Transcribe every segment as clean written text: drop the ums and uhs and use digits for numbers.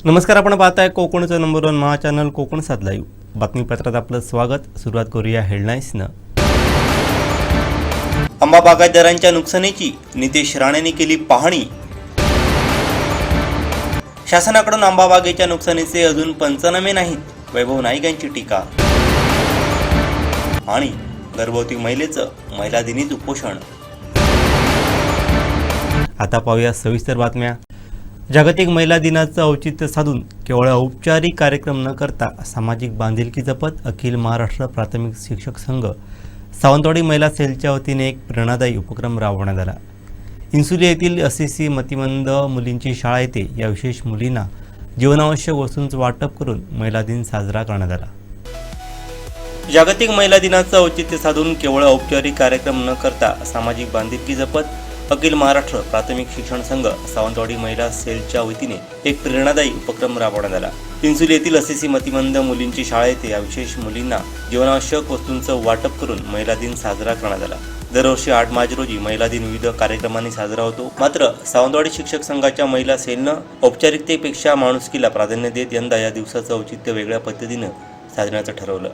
नमस्कार, आपण पाहताय कोकणचं नंबर 1 महा चॅनल कोकण 7 लाईव्ह बातमीपत्रात आपलं स्वागत। सुरुवात करूया हेडलाईन्सनं। आंबा बागायतदारांच्या नुकसानीची नितेश राणेंनी केली पाहणी। शासनाकडून आंबा बागेच्या नुकसानीचे अजून पंचनामे नाहीत, वैभव नाईक यांची टीका। आणि गर्भवती महिलेचं महिला दिनीच उपोषण। आता पाहूया सविस्तर बातम्या। जागतिक महिला दिनाचं औचित्य साधून केवळ औपचारिक कार्यक्रम न करता सामाजिक बांधिलकी जपत अखिल महाराष्ट्र प्राथमिक शिक्षक संघ सावंतवाडी महिला सेलच्या वतीने एक प्रेरणादायी उपक्रम राबवण्यात आला। इन्सुली येथील एसएससी मतिमंद मुलींची शाळा येथे या विशेष मुलींना जीवनावश्यक वस्तूंचं वाटप करून महिला दिन साजरा करण्यात आला। जागतिक महिला दिनाचं औचित्य साधून केवळ औपचारिक कार्यक्रम न करता सामाजिक बांधिलकी जपत अखिल महाराष्ट्र प्राथमिक शिक्षण संघ सावंतवाडी महिला सेलच्या वतीने एक प्रेरणादायी उपक्रम राबवण्यात आला। इन्सुली येथील एसएससी मतिमंद मुलींची शाळा येथे या विशेष मुलींना जीवनावश्यक वस्तूंचं वाटप करून महिला दिन साजरा करण्यात आला। दरवर्षी 8 मार्च रोजी महिला दिन विविध कार्यक्रमांनी साजरा होतो, मात्र सावंतवाडी शिक्षक संघाच्या महिला सेलनं औपचारिकतेपेक्षा माणुसकीला प्राधान्य देत यंदा या दिवसाचं औचित्य वेगळ्या पद्धतीनं साधण्याचं ठरवलं।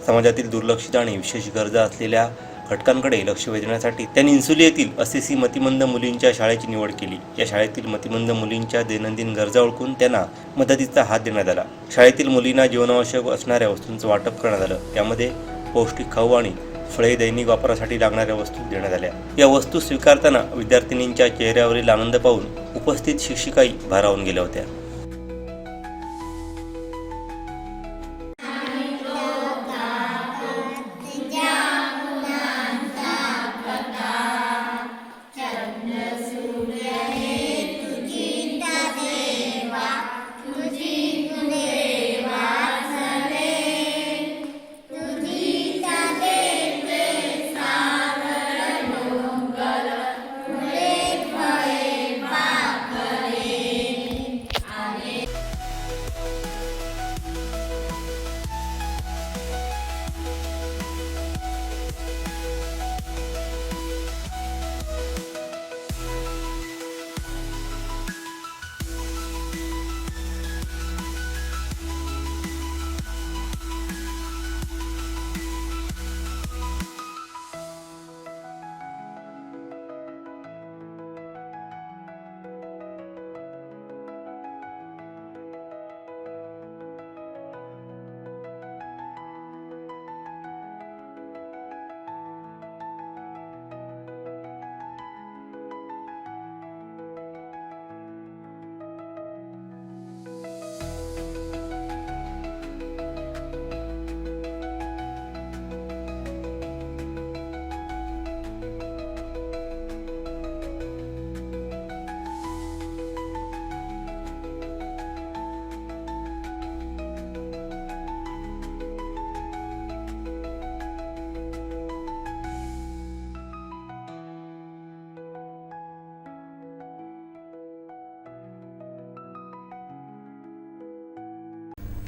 समाजातील दुर्लक्षित आणि विशेष गरजा असलेल्या घटकांकडे लक्ष वेधण्यासाठी त्यांनी इन्सुली येथील एसएससी मतिमंद मुलींच्या शाळेची निवड केली। या शाळेतील मतिमंद मुलींच्या दैनंदिन गरजा ओळखून त्यांना मदतीचा हात देण्यात आला। शाळेतील मुलींना जीवनावश्यक असणाऱ्या वस्तूंचं वाटप करण्यात आलं। त्यामध्ये पौष्टिक खाऊ आणि फळे दैनिक वापरासाठी लागणाऱ्या वस्तू देण्यात आल्या। या वस्तू स्वीकारताना विद्यार्थिनींच्या चेहऱ्यावरील आनंद पाहून उपस्थित शिक्षिकाही भारावून गेल्या होत्या।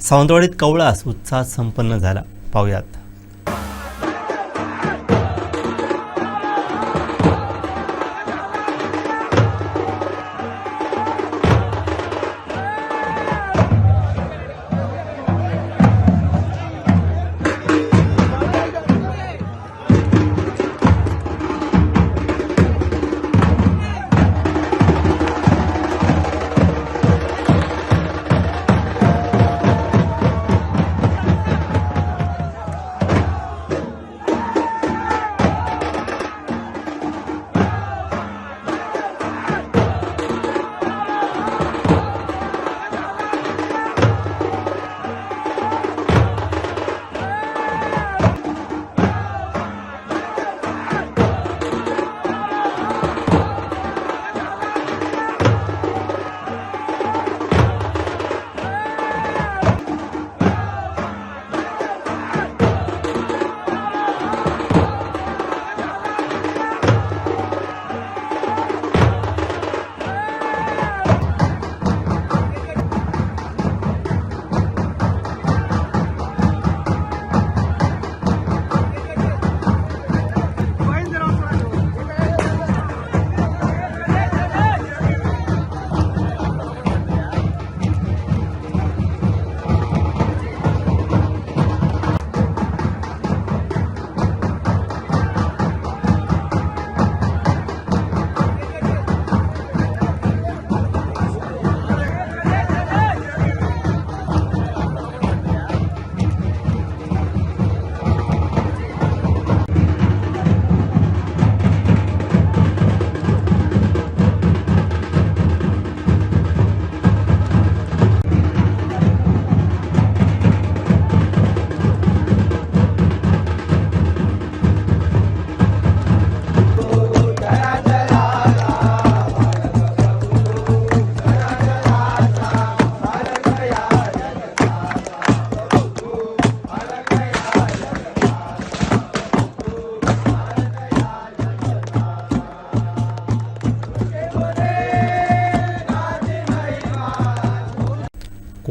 सावंतवाडीत कवळास उत्साहात संपन्न झाला, पाहूयात।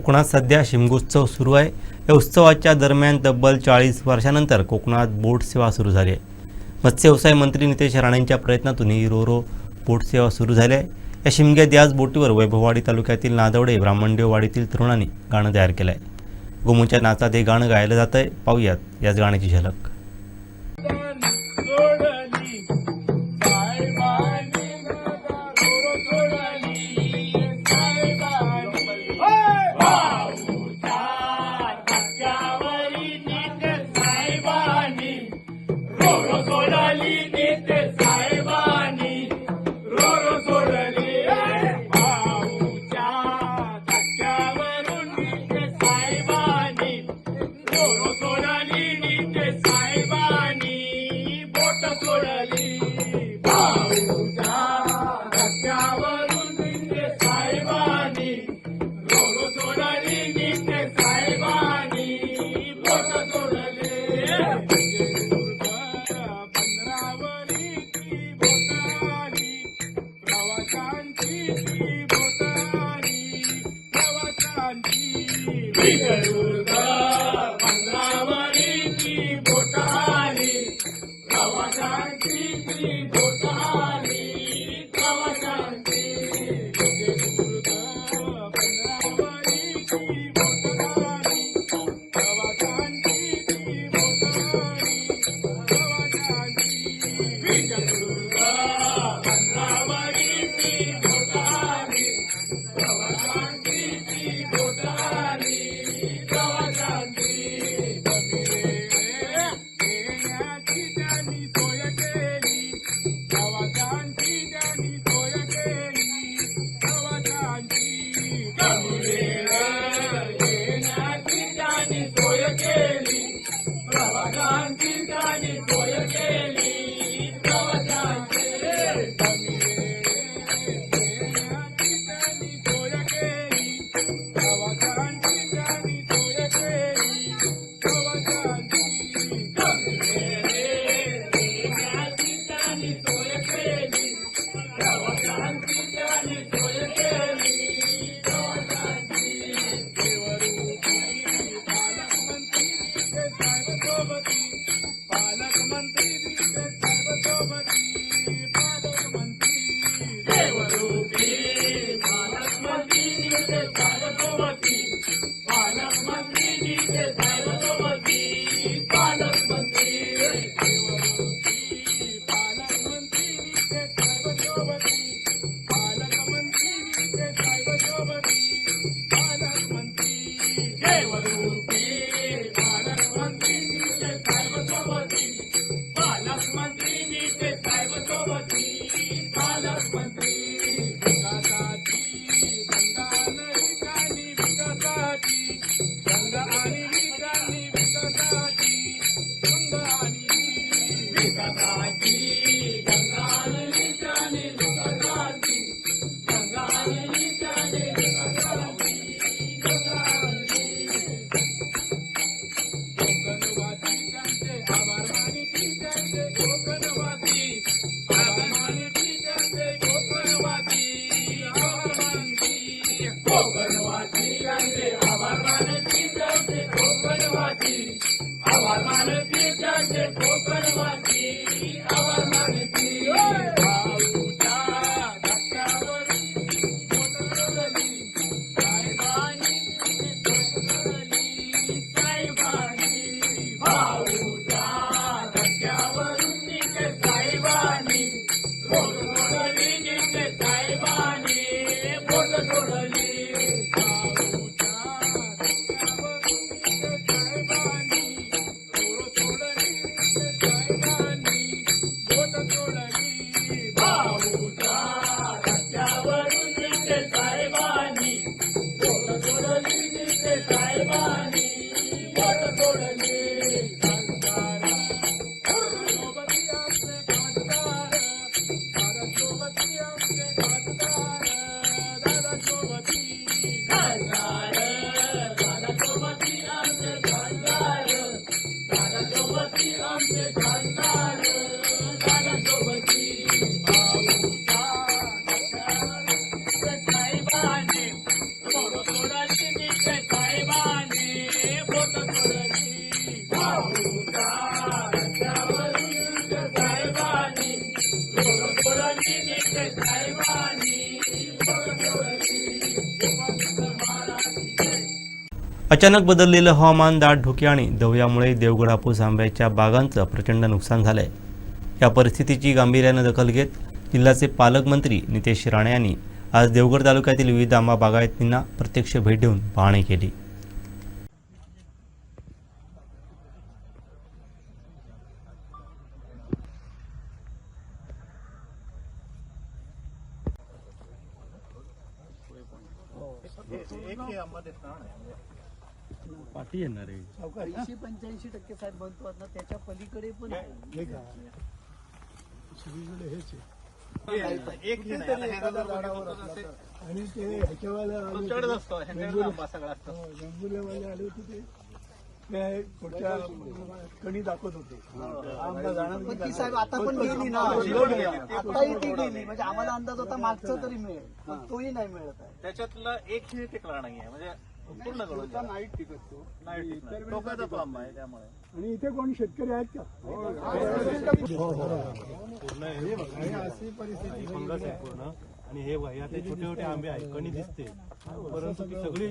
कोकणात सध्या शिमगोत्सव सुरू आहे. या उत्सवाच्या दरम्यान तब्बल 40 वर्षानंतर कोकणात बोट सेवा सुरू झाली आहे. मत्स्य व्यवसाय मंत्री नितेश राणेंच्या प्रयत्नातून ही रोरो बोट सेवा सुरू झाली आहे. या शिमग्यात याच बोटीवर वैभववाडी तालुक्यातील नादवडे ब्राह्मणदेववाडीतील तरुणांनी गाणं तयार केलं आहे. गोमूच्या नाचात हे गाणं गायलं जात आहे. पाहूयात याच गाण्याची झलक. अचानक बदललेलं हवामान, दाट धुके आणि दव्यामुळे देवगड हापूस आंब्याच्या बागांचं प्रचंड नुकसान झालंय। या परिस्थितीची गांभीर्यानं दखल घेत जिल्ह्याचे पालकमंत्री नितेश राणे यांनी आज देवगड तालुक्यातील विविध आंबा बागायतींना प्रत्यक्ष भेट देऊन पाहणी केली। पाठी येणार आहे 85% साहेब बनतो ना, त्याच्या पलीकडे पण आहे। सगळीकडे हेच आहे आणि ते ह्याच्यावाले जंगुलेवाले आले होते ते काय पुढच्या कणी दाखवत होते आम्हाला जाणार पण ती साहेब आता पण गेली ना, आताही ती गेली म्हणजे आम्हाला अंदाज होता मागचं तरी मिळेल, पण तोही नाही मिळत आहे। त्याच्यातला एकही टिकला नाहीये, म्हणजे पूर्ण गळून नाईट टिकतो टोकाचा पांब आहे त्यामुळे। आणि इथे कोण शेतकरी आहेत का? पूर्ण हे अशी परिस्थिती फंगस आहे पूर्ण। आणि हे बघा ते छोटे छोटे आंबे आहेत, कणी दिसते परंतु ती सगळी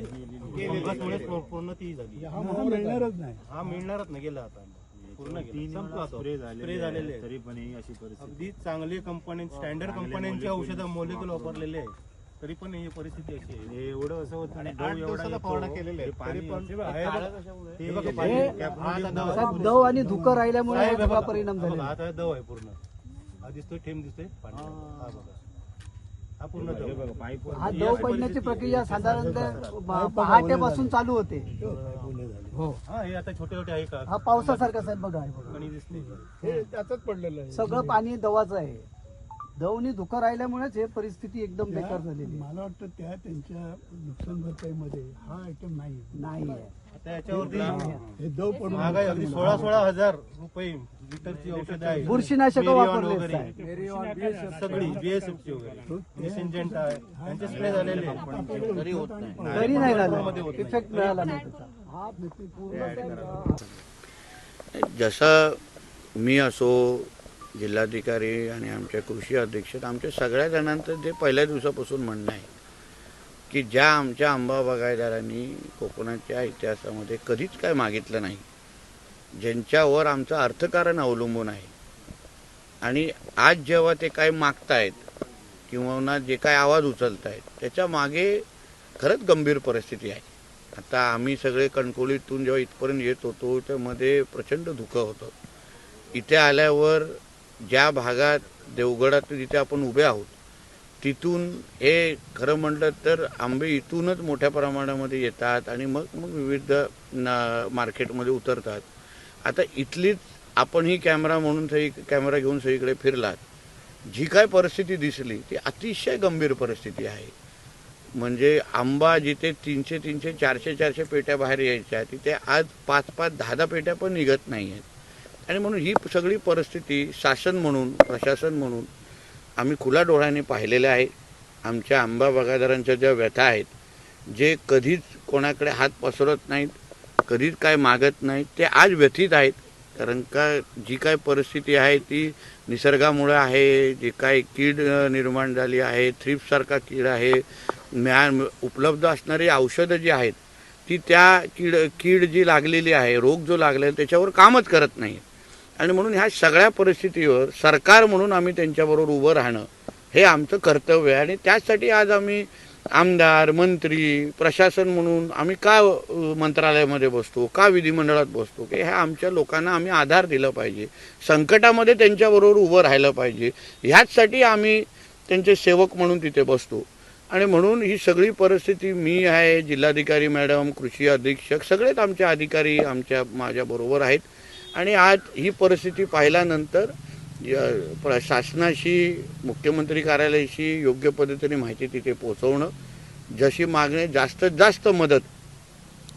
फंगसमुळे पूर्ण ती झाली। हा मिळणारच नाही, हा मिळणारच नाही, गेला आता पूर्ण संपला स्प्रे झालेले तरी पण अशी परिस्थिती। अगदी चांगली कंपनी स्टँडर्ड कंपन्यांची औषधं मोलिक्युल वापरलेले आहे तरी पण ही परिस्थिती अशी आहे। एवढं असं होतं आणि 8 दिवसाला फवारणी केलेली आहे तरी पण साहेब दव आणि धुकं राहिल्यामुळे हा सगळा परिणाम झाला। आता दव आहे पूर्ण, हा दिसतोय थेंब दिसतोय पाणी, हा बघा हा पूर्ण दव। हा दव पडण्याची प्रक्रिया साधारणतः पहाटेपासून चालू होते। हो, हा हे आता छोटे छोटे आहे का हा पावसासारखा साहेब बघा कणी दिसते हे त्यातच पडलेलं आहे। सगळं पाणी दवाचं आहे। दवनी धुकं राहिल्यामुळेच हे परिस्थिती एकदम बेकार झालेली मला वाटतं त्यांच्या नुकसान भरपाईमध्ये हा आयटम नाही आहे। आता याच्यावरती हे दव पडून महागाई अगदी 16,000 रुपये लिटरची औषध आहे। बुरशीनाशक वापरले सगळी बीएसएफची वगैरे सिंजेंटा आहे त्यांचे स्प्रे झालेले तरी होत नाही, तरी नाही झालं, इफेक्ट मिळाला नाही त्याचा। जसं मी असो, जिल्हाधिकारी आणि आमचे कृषी अधीक्षक, आमच्या सगळ्या जणांचं जे पहिल्या दिवसापासून म्हणणं आहे की ज्या आमच्या आंबा बागायतदारांनी कोकणाच्या इतिहासामध्ये कधीच काय मागितलं नाही, ज्यांच्यावर आमचं अर्थकारण अवलंबून आहे, आणि आज जेव्हा ते काय मागतायत किंवा जे काय आवाज उचलतायत त्याच्या मागे खरंच गंभीर परिस्थिती आहे। आता आम्ही सगळे कणकवलीतून जेव्हा इथपर्यंत येत होतो त्यामध्ये प्रचंड धुकं होतं। इथे आल्यावर ज्या भागात देवगडात जिथे आपण उभे आहोत तिथून हे खरं म्हटलं तर आंबे इथूनच मोठ्या प्रमाणामध्ये येतात आणि मग विविध मार्केटमध्ये उतरतात। आता इथलीच आपण ही कॅमेरा म्हणून कॅमेरा घेऊन सगळीकडे फिरलात, जी काय परिस्थिती दिसली ती अतिशय गंभीर परिस्थिती आहे। म्हणजे आंबा जिथे 300 400 पेट्या बाहेर यायच्या तिथे आज 5 10 पेट्या पण निघत नाही आहेत। आणि म्हणून ही सगळी परिस्थिती शासन म्हणून, प्रशासन म्हणून आम्ही खुल्या डोळ्याने पाहिलेल्या आहे। आमच्या आंबा बागायतदारांच्या ज्या व्यथा आहेत, जे कधीच कोणाकडे हात पसरत नाहीत, कधीच काय मागत नाहीत, ते आज व्यथित आहेत। कारण का जी काय परिस्थिती आहे ती निसर्गामुळे आहे, जे काय कीड निर्माण झाली आहे, थ्रिप्ससारखा कीड आहे, उपलब्ध असणारी औषधं जी आहेत ती त्या कीड जी लागलेली आहे, रोग जो लागलेला त्याच्यावर कामच करत नाही। आणि म्हणून ह्या सगळ्या परिस्थितीवर सरकार म्हणून आम्ही त्यांच्याबरोबर उभं राहणं हे आमचं कर्तव्य आहे। आणि त्याचसाठी आज आम्ही आमदार, मंत्री, प्रशासन म्हणून आम्ही का मंत्रालयामध्ये बसतो, का विधिमंडळात बसतो, की ह्या आमच्या लोकांना आम्ही आधार दिला पाहिजे, संकटामध्ये त्यांच्याबरोबर उभं राहिलं पाहिजे, ह्याचसाठी आम्ही त्यांचे सेवक म्हणून तिथे बसतो। आणि म्हणून ही सगळी परिस्थिती मी आहे, जिल्हाधिकारी मॅडम, कृषी अधीक्षक सगळेच आमचे अधिकारी माझ्याबरोबर आहेत। आणि आज ही परिस्थिती पाहिल्यानंतर शासनाशी, मुख्यमंत्री कार्यालयाशी योग्य पद्धतीने माहिती तिथे पोहोचवणं, जशी मागणी जास्तीत जास्त मदत,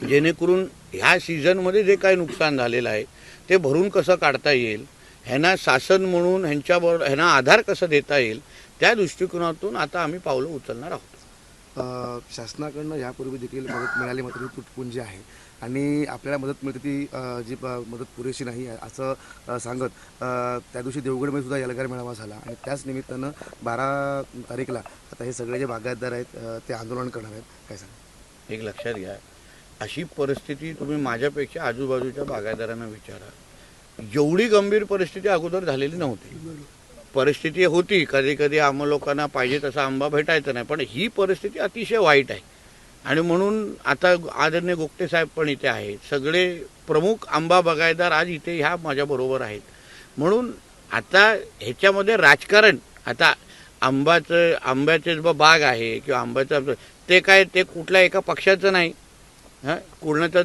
जेणेकरून ह्या सीझनमध्ये जे काही नुकसान झालेलं आहे ते भरून कसं काढता येईल, ह्यांना शासन म्हणून ह्यांना आधार कसा देता येईल, त्या दृष्टिकोनातून आता आम्ही पावलं उचलणार आहोत। शासनाकडनं यापूर्वी देखील मदत मिळाली, मात्र ती तुटपुंजी आहे आणि आपल्याला मदत मिळते ती जी मदत पुरेशी नाही आहे असं सांगत त्या दिवशी देवगडमध्ये सुद्धा एल्गार मेळावा झाला आणि त्याच निमित्तानं 12 तारीखला आता हे सगळे जे बागायतदार आहेत ते आंदोलन करणार आहेत. काय सांगा? एक लक्षात घ्या, अशी परिस्थिती तुम्ही माझ्यापेक्षा आजूबाजूच्या बागायतदारांना विचारा. एवढी गंभीर परिस्थिती अगोदर झालेली नव्हती. परिस्थिती होती, कधी कधी आम्हा लोकांना पाहिजे तसा आंबा भेटायचा नाही, पण ही परिस्थिती अतिशय वाईट आहे. आणि म्हणून आता आदरणीय गोगटे साहेब पण इथे आहेत, सगळे प्रमुख आंबा बागायतदार आज इथे ह्या माझ्याबरोबर आहेत. म्हणून आता ह्याच्यामध्ये राजकारण, आता आंब्याचे बाग आहे किंवा आंब्याचं ते काय ते कुठल्या एका पक्षाचं नाही,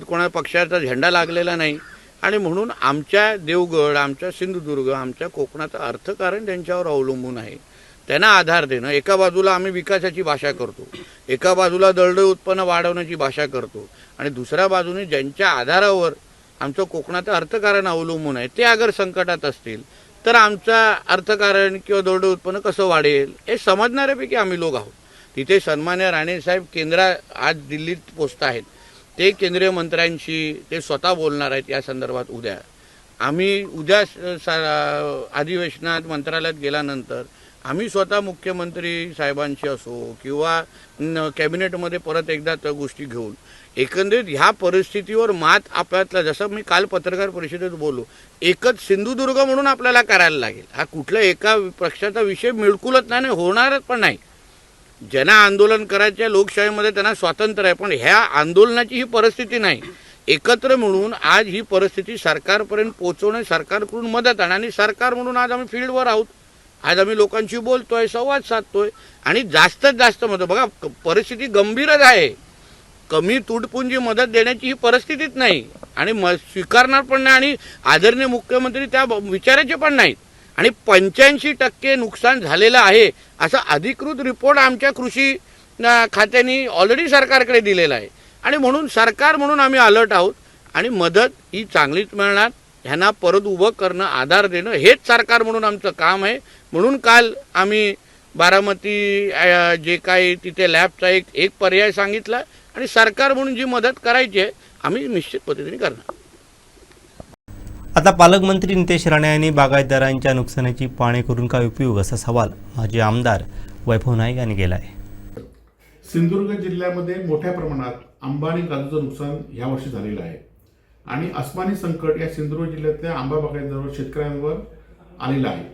कोणा पक्षाचा झेंडा लागलेला नाही. आणि म्हणून आमच्या देवगड, आमच्या सिंधुदुर्ग, आमच्या कोकणाचं अर्थकारण त्यांच्यावर अवलंबून आहे. त्यांना आधार देणं, एका बाजूला आम्ही विकासाची भाषा करतो, एका बाजूला दळदळ उत्पन्न वाढवण्याची भाषा करतो आणि दुसऱ्या बाजूने ज्यांच्या आधारावर आमचं कोकणाचं अर्थकारण अवलंबून आहे ते अगर संकटात असतील तर आमचं अर्थकारण किंवा दळदळ उत्पन्न कसं वाढेल हे समजणाऱ्यापैकी आम्ही लोक आहोत. तिथे सन्मान्य राणेसाहेब आज दिल्लीत पोचत आहेत. ते केंद्रीय मंत्र्यांशी ते स्वतः बोलणार आहेत या संदर्भात उद्या. आम्ही उद्या अधिवेशनात मंत्रालयात गेल्यानंतर आम्ही स्वतः मुख्यमंत्री साहेबांशी असो किंवा कॅबिनेटमध्ये परत एकदा त्या गोष्टी घेऊन एकंदरीत ह्या परिस्थितीवर मात आपल्यातला, जसं मी काल पत्रकार परिषदेत बोललो, एकच सिंधुदुर्ग म्हणून आपल्याला करायला लागेल. हा कुठल्या एका पक्षाचा विषय मिळकुलत नाही, होणारच पण नाही. ज्यांना आंदोलन करायच्या लोकशाहीमध्ये त्यांना स्वातंत्र्य आहे, पण ह्या आंदोलनाची ही परिस्थिती नाही. एकत्र मिळून आज ही परिस्थिती सरकारपर्यंत पोहोचवणे, सरकारकडून मदत आणि सरकार म्हणून आज आम्ही फील्डवर आहोत. आज आम्ही लोकांशी बोलतोय, संवाद साधतोय आणि जास्तीत जास्त मदत. बघा परिस्थिती गंभीरच आहे, कमी तुटपुंजी मदत देण्याची ही परिस्थितीच नाही आणि स्वीकारणार पण नाही आणि आदरणीय मुख्यमंत्री त्या विचाराचे पण नाहीत. आणि 85% नुकसान झालेलं आहे असा अधिकृत रिपोर्ट आमच्या कृषी खात्याने ऑलरेडी सरकारकडे दिलेला आहे. आणि म्हणून सरकार म्हणून आम्ही अलर्ट आहोत आणि मदत ही चांगलीच मिळणार. ह्यांना परत उभं करणं, आधार देणं हेच सरकार म्हणून आमचं काम आहे. म्हणून काल आम्ही बारामती जे काही तिथे लॅबचा एक पर्याय सांगितला आणि सरकार म्हणून जी मदत करायची आहे आम्ही निश्चित पद्धतीने करणार. आता पालकमंत्री नितेश राणे यांनी बागायतदारांच्या नुकसानाची पाहणी करून काय उपयोग असा सवाल माजी आमदार वैभव नाईक यांनी केला आहे. सिंधुदुर्ग जिल्ह्यामध्ये मोठ्या प्रमाणात आंबा आणि काजूचं नुकसान यावर्षी झालेलं आहे आणि अस्मानी संकट या सिंधुदुर्ग जिल्ह्यातल्या आंबा बागायतदार शेतकऱ्यांवर आलेलं आहे.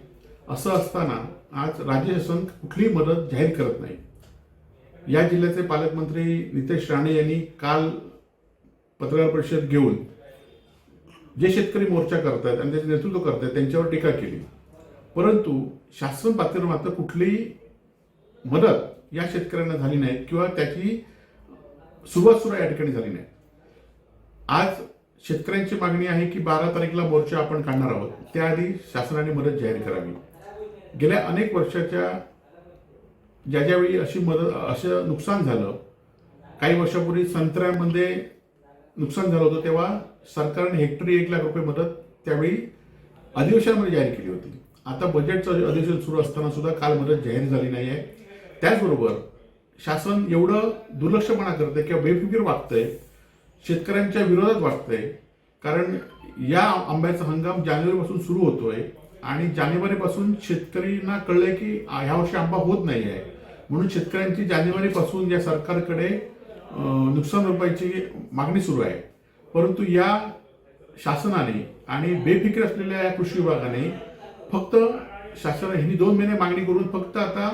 असं असताना आज राज्य शासन कुठलीही मदत जाहीर करत नाही. या जिल्ह्याचे पालकमंत्री नितेश राणे यांनी काल पत्रकार परिषद घेऊन जे शेतकरी मोर्चा करतात आणि त्याचे नेतृत्व करतात त्यांच्यावर टीका केली, परंतु शासन पातळीवर मात्र कुठलीही मदत या शेतकऱ्यांना झाली नाही किंवा त्याची सुरुवात सुद्धा या ठिकाणी झाली नाही. आज शेतकऱ्यांची मागणी आहे की 12 तारीखला मोर्चा आपण काढणार आहोत, त्याआधी शासनाने मदत जाहीर करावी. गेल्या अनेक वर्षाच्या ज्यावेळी असं नुकसान झालं, काही वर्षापूर्वी संत्र्यामध्ये नुकसान झालं होतं, तेव्हा सरकारने हेक्टरी 1 लाख रुपये मदत त्यावेळी अधिवेशनामध्ये जाहीर केली होती. आता बजेटचं अधिवेशन सुरू असताना सुद्धा काल मदत जाहीर झाली नाही आहे. त्याचबरोबर शासन एवढं दुर्लक्षपणा करतंय किंवा बेफिकीर वागतंय, शेतकऱ्यांच्या विरोधात वागतंय. कारण या आंब्याचा हंगाम जानेवारीपासून सुरू होतोय आणि जानेवारीपासून शेतकऱ्यांना कळलंय की ह्या वर्षी आंबा होत नाही आहे, म्हणून शेतकऱ्यांची जानेवारीपासून या सरकारकडे नुकसान भरपाईची मागणी सुरू आहे. परंतु या शासनाने आणि बेफिकीर असलेल्या या कृषी विभागाने फक्त शासनाने 2 महिने मागणी करून फक्त आता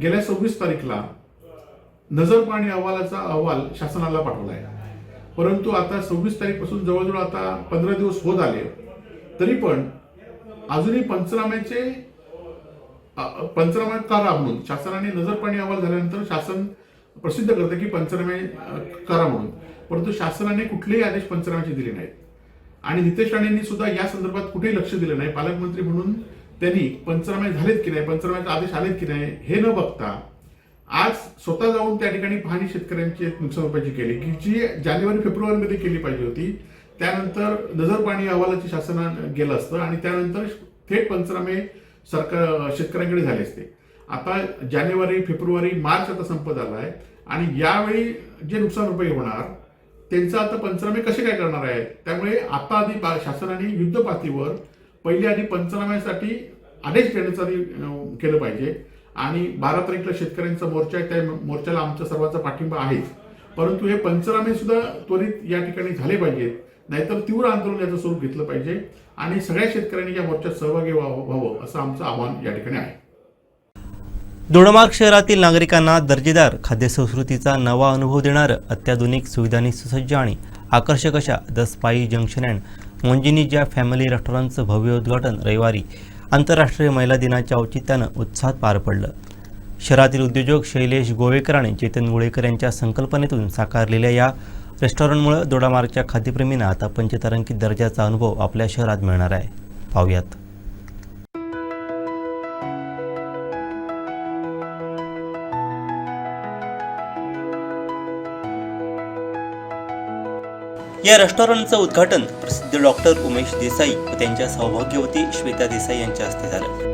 गेल्या 26 तारीखला नजरपाणी अहवालाचा अहवाल शासनाला पाठवला आहे. परंतु आता 26 तारीखपासून जवळजवळ आता 15 दिवस होत आले, तरी पण अजूनही पंचनामा करा म्हणून शासनाने नजरपाणी अहवाल झाल्यानंतर शासन प्रसिद्ध करतं की पंचनामे करा म्हणून, परंतु शासनाने कुठलेही आदेश पंचनाम्याचे दिले नाहीत. आणि नितेश राणेंनी सुद्धा या संदर्भात कुठेही लक्ष दिलं नाही. पालकमंत्री म्हणून त्यांनी पंचनामे झालेत की नाही, पंचनाम्याचे आदेश आलेत की नाही हे न बघता आज स्वतः जाऊन त्या ठिकाणी पाहणी शेतकऱ्यांची नुकसान भरपाईची केली की जी जानेवारी-फेब्रुवारीमध्ये केली पाहिजे होती. त्यानंतर नजरपाणी अहवालाची शासनाने गेलं असतं आणि त्यानंतर थेट पंचनामे शेतकऱ्यांकडे झाले असते. आता जानेवारी, फेब्रुवारी, मार्च आता संपत आला आहे आणि यावेळी जे नुकसान भरपाई होणार त्यांचं आता पंचनामे कसे काय करणार आहेत. त्यामुळे आता आधी शासनाने युद्ध पातळीवर पहिले आधी पंचनाम्यासाठी आदेश देण्याचं आधी केलं पाहिजे आणि 12 तारीखला शेतकऱ्यांचा मोर्चा आहे, त्या मोर्चाला आमचा सर्वांचा पाठिंबा आहेच. परंतु हे पंचनामे सुद्धा त्वरित या ठिकाणी झाले पाहिजेत, नाहीतर तीव्र आंदोलन याचं स्वरूप घेतलं पाहिजे आणि सगळ्या शेतकऱ्यांनी या मोर्चात सहभागी व्हावं असं आमचं आवाहन या ठिकाणी आहे. दोडामार्ग शहरातील नागरिकांना दर्जेदार खाद्यसंस्कृतीचा नवा अनुभव देणारं अत्याधुनिक सुविधांनी सुसज्ज आणि आकर्षक अशा the spy junction and Monginis family रेस्टॉरंटचं भव्य उद्घाटन रविवारी आंतरराष्ट्रीय महिला दिनाच्या औचित्यानं उत्साहात पार पडलं. शहरातील उद्योजक शैलेश गोवेकर आणि चेतन गोळेकर यांच्या संकल्पनेतून साकारलेल्या या रेस्टॉरंटमुळे दोडामार्गच्या खाद्यप्रेमींना आता पंचतारांकित दर्जाचा अनुभव आपल्या शहरात मिळणार आहे. पाहूयात. या रेस्टॉरंटचं उद्घाटन प्रसिद्ध डॉक्टर उमेश देसाई व त्यांच्या सौभाग्यवती श्वेता देसाई यांच्या हस्ते झालं.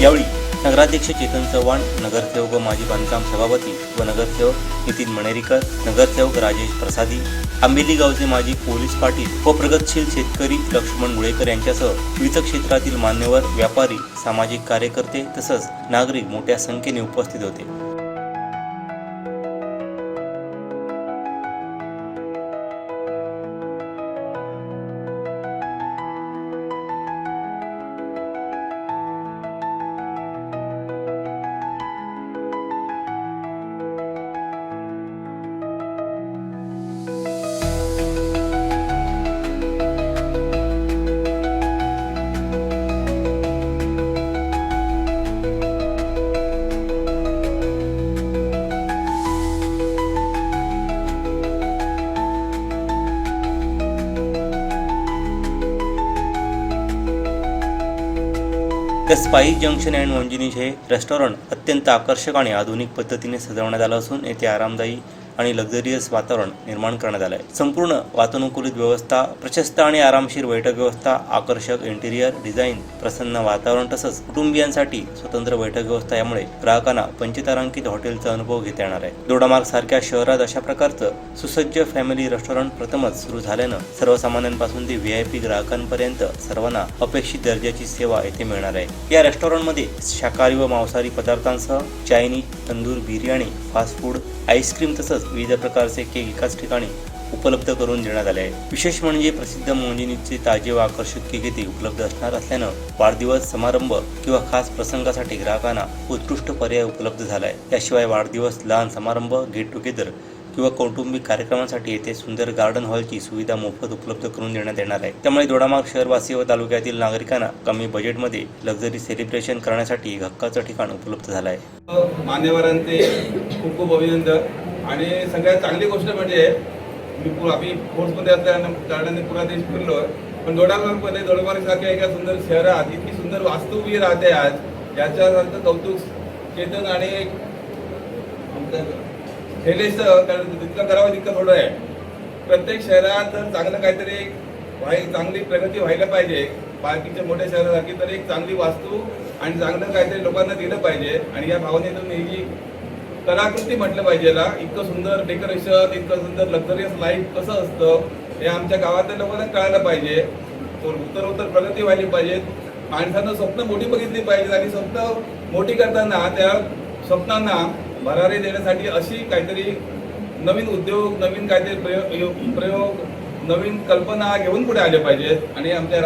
यावेळी नगराध्यक्ष चेतन चव्हाण, नगरसेवक व माजी बांधकाम सभापती व नगरसेवक नितीन मणेरीकर, नगरसेवक राजेश प्रसादी, आंबेली गावचे माजी पोलीस पाटील व प्रगतशील शेतकरी लक्ष्मण गुळेकर यांच्यासह विविध क्षेत्रातील मान्यवर, व्यापारी, सामाजिक कार्यकर्ते तसंच नागरिक मोठ्या संख्येने उपस्थित होते. द स्पाई जंक्शन अँड मोंजिनीज हे रेस्टॉरंट अत्यंत आकर्षक आणि आधुनिक पद्धतीने सजवण्यात आलं असून येथे आरामदायी आणि लक्झरियस वातावरण निर्माण करण्यात आलं आहे. संपूर्ण वातानुकूलित व्यवस्था, प्रशस्त आणि आरामशीर बैठक व्यवस्था, आकर्षक इंटिरियर डिझाईन, प्रसन्न वातावरण तसंच कुटुंबियांसाठी स्वतंत्र बैठक व्यवस्था यामुळे ग्राहकांना पंचतारांकित हॉटेलचा अनुभव घेता येणार आहे. दोडामार्ग सारख्या शहरात अशा प्रकारचं सुसज्ज फॅमिली रेस्टॉरंट प्रथमच सुरू झाल्यानं सर्वसामान्यांपासून ते VIP ग्राहकांपर्यंत सर्वांना अपेक्षित दर्जाची सेवा येथे मिळणार आहे. या रेस्टॉरंटमध्ये शाकाहारी व मांसाहारी पदार्थांसह Chinese, tandoor, biryani, fast food, ice cream तसंच विविध प्रकारचे केक एकाच ठिकाणी उपलब्ध करून देण्यात आले आहे. विशेष म्हणजे प्रसिद्ध मोंजिनीजचे ताजे व आकर्षक केक येथे उपलब्ध असणार असल्यानं वाढदिवस समारंभ किंवा खास प्रसंगासाठी ग्राहकांना उत्कृष्ट पर्याय उपलब्ध झाला आहे. याशिवाय वाढदिवस, लहान समारंभ, गेट टुगेदर किंवा कौटुंबिक कार्यक्रमांसाठी येथे सुंदर गार्डन हॉलची सुविधा मोफत उपलब्ध करून देण्यात येणार आहे. त्यामुळे दोडामार्ग शहरवासी व तालुक्यातील नागरिकांना कमी बजेटमध्ये लक्झरी सेलिब्रेशन करण्यासाठी हक्काचं ठिकाण उपलब्ध झालं आहे. मान्यवरांचे खूप खूप अभिनंदन आणि सगळ्यात चांगली गोष्ट म्हणजे आम्ही फोर्समध्ये असल्याने कारणाने पुरा देश फिरलो, पण दोडामार्ग सारख्या एका सुंदर शहरात इतकी सुंदर वास्तू उभी राहते आज, याच्यासारखं कौतुक चेतन आणि जितकं करावं तितकं थोडं आहे. प्रत्येक शहरात जर चांगलं काहीतरी चांगली प्रगती व्हायला पाहिजे, बाकीच्या मोठ्या शहरासारखी, तर एक चांगली वास्तू आणि चांगलं काहीतरी लोकांना दिलं पाहिजे आणि या भावनेतून ही जी कलाकृती म्हटलं पाहिजे ना, इतकं सुंदर डेकोरेशन, इतकं सुंदर लक्झरियस लाईफ कसं असतं हे आमच्या गावातल्या लोकांना कळायला पाहिजे. उत्तर प्रगती व्हायला पाहिजे. माणसानं स्वप्न मोठी बघितली पाहिजे आणि स्वप्न मोठी करताना त्या स्वप्नांना भरारी देण्यासाठी अशी काहीतरी नवीन उद्योग, नवीन काहीतरी प्रयोग, नवीन कल्पना घेऊन पुढे आले पाहिजेत. आणि आमच्या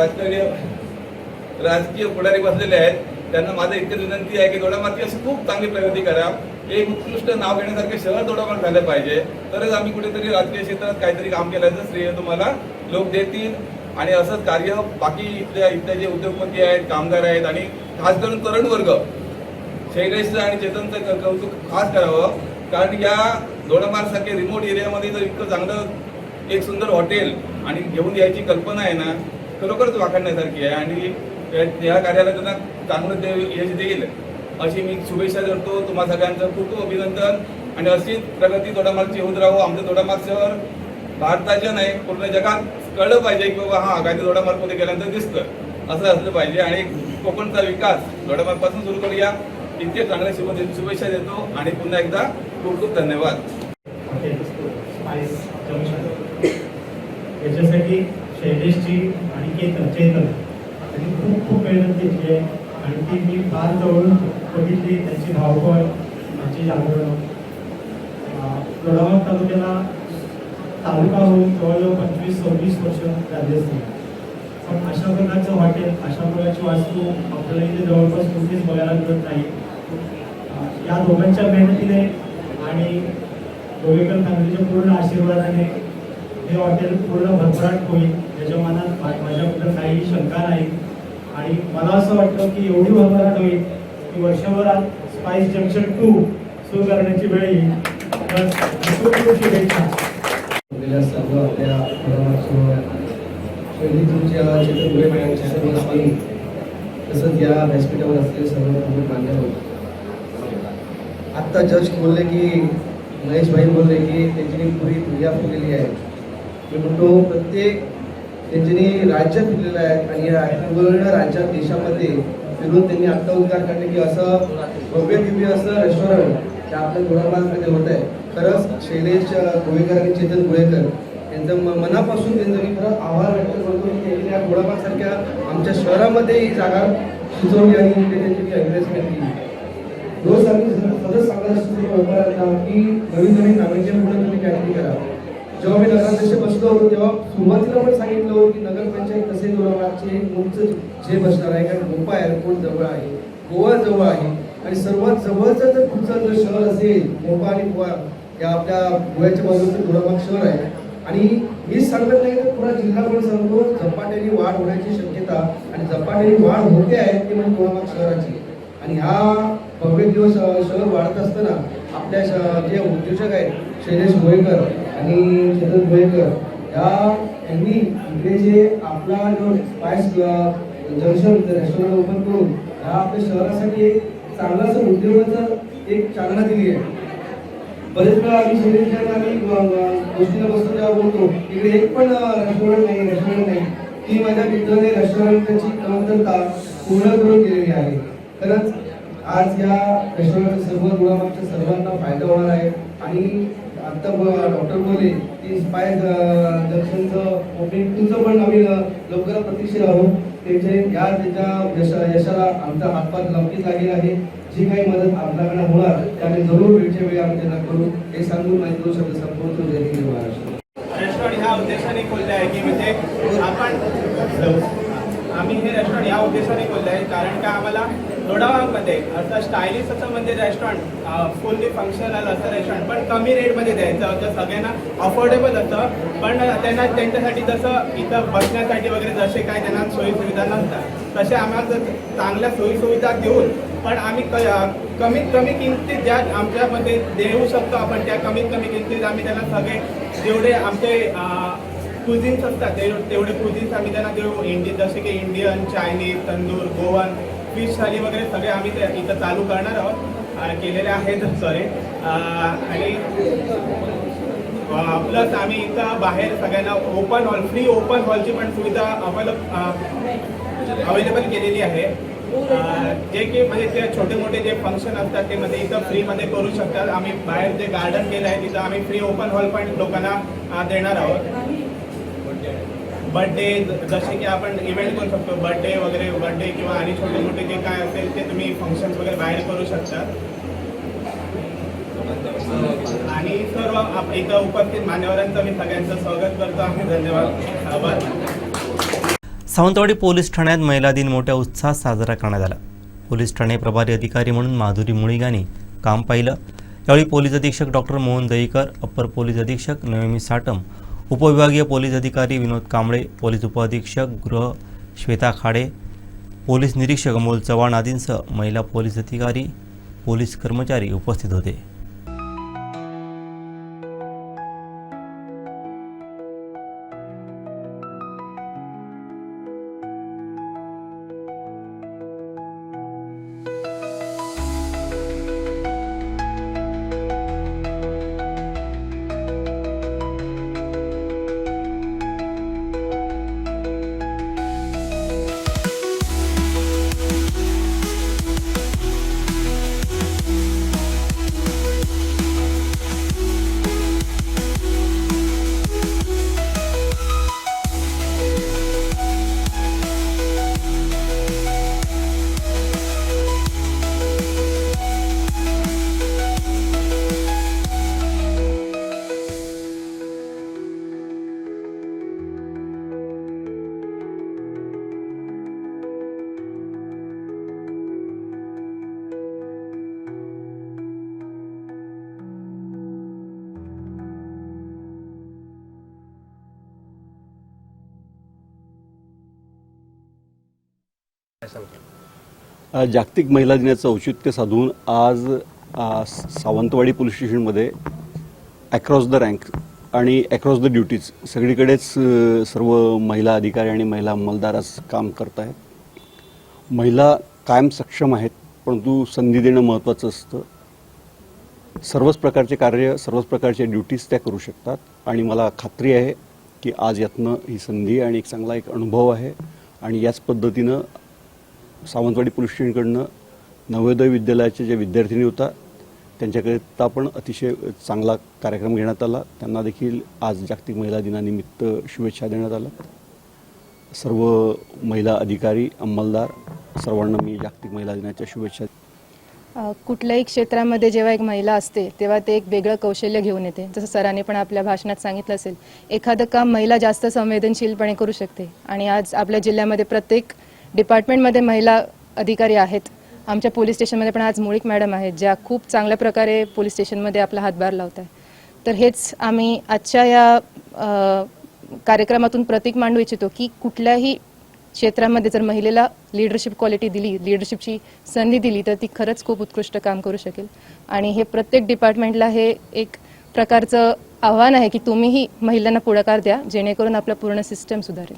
राजकीय पुढारी बसलेले आहेत, त्यांना माझं इतकं विनंती आहे की दोडामार्गची अशी खूप चांगली प्रगती करा. एक उत्कृष्ट नाव घेण्यासारखे शहर दोडामार्ग झालं पाहिजे, तरच आम्ही कुठेतरी राजकीय क्षेत्रात काहीतरी काम केल्याचं श्रेय तुम्हाला लोक देतील. आणि असंच कार्य बाकी इथल्या जे उद्योगपती आहेत, कामगार आहेत आणि खास करून तरुण वर्ग, शैलेशचं आणि चेतनचं कौतुक खास करावं, कारण या दोडामार्गसारख्या रिमोट एरियामध्ये जर इतकं चांगलं एक सुंदर हॉटेल आणि घेऊन यायची कल्पना आहे ना, खरोखरच वाखाणण्यासारखी आहे. आणि या कार्याला त्यांना चांगलं ते यश देईल अशी मी शुभेच्छा देतो. तुम्हा सगळ्यांचं खूप खूप अभिनंदन. आणि अशीच प्रगती दोडामार्गची होत राहू. आमचं दोडामार्ग शहर भारताच्या नाही पूर्ण जगात कळलं पाहिजे की बाबा हा काय ते दोडामार्गमध्ये गेल्यानंतर दिसतं, असं असलं पाहिजे. आणि कोकणचा विकास दोडामार्गपासून सुरू करूया. इतके चांगल्या शुभेच्छा देतो आणि पुन्हा एकदा खूप खूप धन्यवाद. याच्यासाठी शैलेशची आणि चेतन त्यांनी खूप खूप मेहनत घेतली आहे आणि ती मी फार जवळून बघितली. त्यांची धावपळ, त्यांची जागरण. दोडामार्ग तालुक्याला तालुका होऊन जवळजवळ 25-26 वर्ष झाली असतील. पण अशा प्रकारचं हॉटेल, अशा प्रकारची वास्तू आपल्याला इथे जवळपास कुठेच बघायला मिळत नाही. या दोघांच्या मेहनतीने आणि गोवेकर फॅमिलीच्या पूर्ण आशीर्वादाने हे हॉटेल पूर्ण भरभराट होईल याच्या मनात माझ्याबद्दल काही शंका नाही. आणि मला असं वाटतं की एवढी भरभराट होईल की वर्षभरात स्पाइस जंक्शन 2 सुरू करण्याची वेळ येईल. खूप खूप शुभेच्छा. सर्व आपल्या शैली तुमच्या चित्रपुरे मॅडमचे सर्व स्वामी तसंच या व्यासपीठावर असलेले सर्व प्रमुख मान्यवर. आत्ता जस्ट बोलले की महेश भाई बोलले की त्यांची पुरी दुनिया फिरलेली आहे. मी म्हणतो प्रत्येक त्यांनी राज्यात फिरलेलं आहे आणि या पूर्ण राज्यात देशामध्ये फिरून त्यांनी आत्ता उद्गार काढले की असं भव्य दिव्य असं रेस्टॉरंट ते आपल्या दोडामार्गमध्ये होत आहे. खरंच शैलेश गोवेकर आणि चेतन गोवेकर यांचं मनापासून त्यांचं मी खरं आभार व्यक्त करतो की त्यांनी या दोडामार्गसारख्या आमच्या शहरामध्ये ही जागा सुचवली आणि त्यांची एन्करेजमेंट केली. रोज आम्ही सतत सांगत असतो व्यापाऱ्यांना की नवीन नवीन नाविन्यपूर्ण तुम्ही काहीतरी करा. जेव्हा मी नगराध्यक्ष बसलो होतो तेव्हा सुरुवातीला पण सांगितलं होतं की नगरपंचायत कसे दोडामार्गचे एक मुख्य जे बसणार आहे, कारण गोवा एअरपोर्ट जवळ आहे, गोवा जवळ आहे आणि सर्वात जवळचं जर तुमचं जर शहर असेल मोपा आणि गोवा या आपल्या गोव्याच्या बाजूचं दोडामार्ग शहर आहे. आणि मीच सांगत नाही तर पुरा जिल्हा पण सांगतो झपाट्याने वाढ होण्याची शक्यता आणि झपाट्याने वाढ होते आहे ते म्हणजे दोडामार्ग शहराची. आणि हा भव्य दिवस शहर वाढत असताना आपल्या जे उद्योजक आहेत शैलेश गोवेकर आणि चेतन गोवेकर यांनी इकडे जे आपला जो स्पाइस जंक्शन रेस्टॉरंट ओपन करून हा आपल्या शहरासाठी एक चांगलाच उद्योगाचं एक चालना दिली आहे. बरेच वेळा आम्ही शैलेश आम्ही गोष्टीला बसतो तेव्हा बोलतो इकडे एक पण रेस्टॉरंट नाही. ती माझ्या मित्राने रेस्टॉरंटची कमतरता पूर्ण करून गेलेली आहे. खरंच आज या रेस्टॉरंटच्या सर्व दोडामार्गच्या सर्वांना फायदा होणार आहे. आणि आता डॉक्टर बोलले की स्पाइस जंक्शनचं ओपनिंग तुमचं पण आम्ही लवकर प्रतीक्षित आहोत. त्यांच्या यशाला आमचा हातभार नक्कीच लागेल आहे. जी काही मदत आपल्याकडे होणार ते आम्ही जरूर वेळच्या वेळी आम्ही त्यांना करू हे सांगून माझे 2 शब्द संपूर्ण जय हिंद महाराष्ट्र. रेस्टॉरंट ह्या उद्देशाने खोलले आहे की म्हणजे आम्ही हे रेस्टॉरंट ह्या उद्देशाने खोलले आहे कारण का आम्हाला दोडामार्गमध्ये असं स्टायलिश असं म्हणजे रेस्टॉरंट फुल्ली फंक्शनल असं रेस्टॉरंट पण कमी रेटमध्ये द्यायचं होतं, सगळ्यांना अफोर्डेबल असतं. पण त्यांना त्यांच्यासाठी जसं इथं बसण्यासाठी वगैरे जसे काय त्यांना सोयीसुविधा नसतात तसे आम्हाला चांगल्या सोयीसुविधा देऊन पण आम्ही कमीत कमी किमतीत ज्या आमच्यामध्ये देऊ शकतो आपण त्या कमीत कमी किमतीत आम्ही त्यांना सगळे जेवढे आमचे कुझिन्स असतात तेवढे कुझिन्स आम्ही त्यांना देऊ. जसे की Indian, Chinese, tandoor, Goan, fish thali वगैरे सगळे आम्ही इथं चालू करणार आहोत, केलेले आहेत सॉरी. आणि प्लस आम्ही इथं बाहेर सगळ्यांना ओपन हॉल फ्री ओपन हॉलची पण सुविधा अवेलेबल केलेली आहे. जे की म्हणजे ते छोटे मोठे जे फंक्शन असतात ते मध्ये इथं फ्रीमध्ये करू शकतात. आम्ही बाहेर जे गार्डन केलं आहे तिथं आम्ही फ्री ओपन हॉल पण लोकांना देणार आहोत. बर्थडे जसे की आपण इव्हेंट करू शकतो, बर्थडे किंवा आणि छोटे मोठे जे काय असेल ते तुम्ही फंक्शन्स वगैरे बाहेर करू शकता. आणि सर्व इथं उपस्थित मान्यवरांचं मी सगळ्यांचं स्वागत करतो. आम्ही धन्यवाद आभार. सावंतवाडी पोलीस ठाण्यात महिला दिन मोठ्या उत्साहात साजरा करण्यात आला. पोलीस ठाणे प्रभारी अधिकारी म्हणून माधुरी मुळीग यांनी काम पाहिलं. यावेळी पोलीस अधीक्षक doctor Mohan Dahikar, upper police अधीक्षक नयोमी साटम, उपविभागीय पोलीस अधिकारी विनोद कांबळे, पोलीस उपअधीक्षक गृह श्वेता खाडे, पोलीस निरीक्षक अमोल चव्हाण आदींसह महिला पोलीस अधिकारी, पोलीस कर्मचारी उपस्थित होते. जागतिक महिला दिनाचं औचित्य साधून आज सावंतवाडी पोलीस स्टेशनमध्ये अक्रॉस द रँक आणि अक्रॉस द ड्युटीज सगळीकडेच सर्व महिला अधिकारी आणि महिला अंमलदार आज काम करत आहेत. महिला कायम सक्षम आहेत, परंतु संधी देणं महत्त्वाचं असतं. सर्वच प्रकारचे कार्य, सर्वच प्रकारचे ड्युटीज त्या करू शकतात आणि मला खात्री आहे की आज यातनं ही संधी आणि एक चांगला एक अनुभव आहे. आणि याच पद्धतीनं सावंतवाडी पोलीस स्टेशनकडनं नवोदय विद्यालयाचे जे विद्यार्थिनी होता त्यांच्याकरिता पण अतिशय चांगला कार्यक्रम घेण्यात आला. त्यांना देखील आज जागतिक महिला दिनानिमित्त शुभेच्छा देण्यात आल्या. सर्व महिला अधिकारी, अंमलदार सर्वांना मी जागतिक महिला दिनाच्या शुभेच्छा. कुठल्याही क्षेत्रामध्ये जेव्हा एक महिला असते तेव्हा ते एक वेगळं कौशल्य घेऊन येते. जसं सरांनी पण आपल्या भाषणात सांगितलं असेल, एखादं काम महिला जास्त संवेदनशीलपणे करू शकते आणि आज आपल्या जिल्ह्यामध्ये प्रत्येक डिपार्टमेंटमध्ये महिला अधिकारी आहेत. आमच्या पोलीस स्टेशनमध्ये पण आज मुळीक मॅडम आहेत, ज्या खूप चांगल्या प्रकारे पोलीस स्टेशनमध्ये आपला हातभार लावत आहे. तर हेच आम्ही आजच्या या कार्यक्रमातून प्रतीक मांडू इच्छितो की कुठल्याही क्षेत्रामध्ये जर महिलेला लीडरशिप क्वालिटी दिली, लीडरशिपची संधी दिली तर ती खरंच खूप उत्कृष्ट काम करू शकेल. आणि हे प्रत्येक डिपार्टमेंटला हे एक प्रकारचं आव्हान आहे की तुम्हीही महिलांना पुढाकार द्या, जेणेकरून आपलं पूर्ण सिस्टम सुधारेल.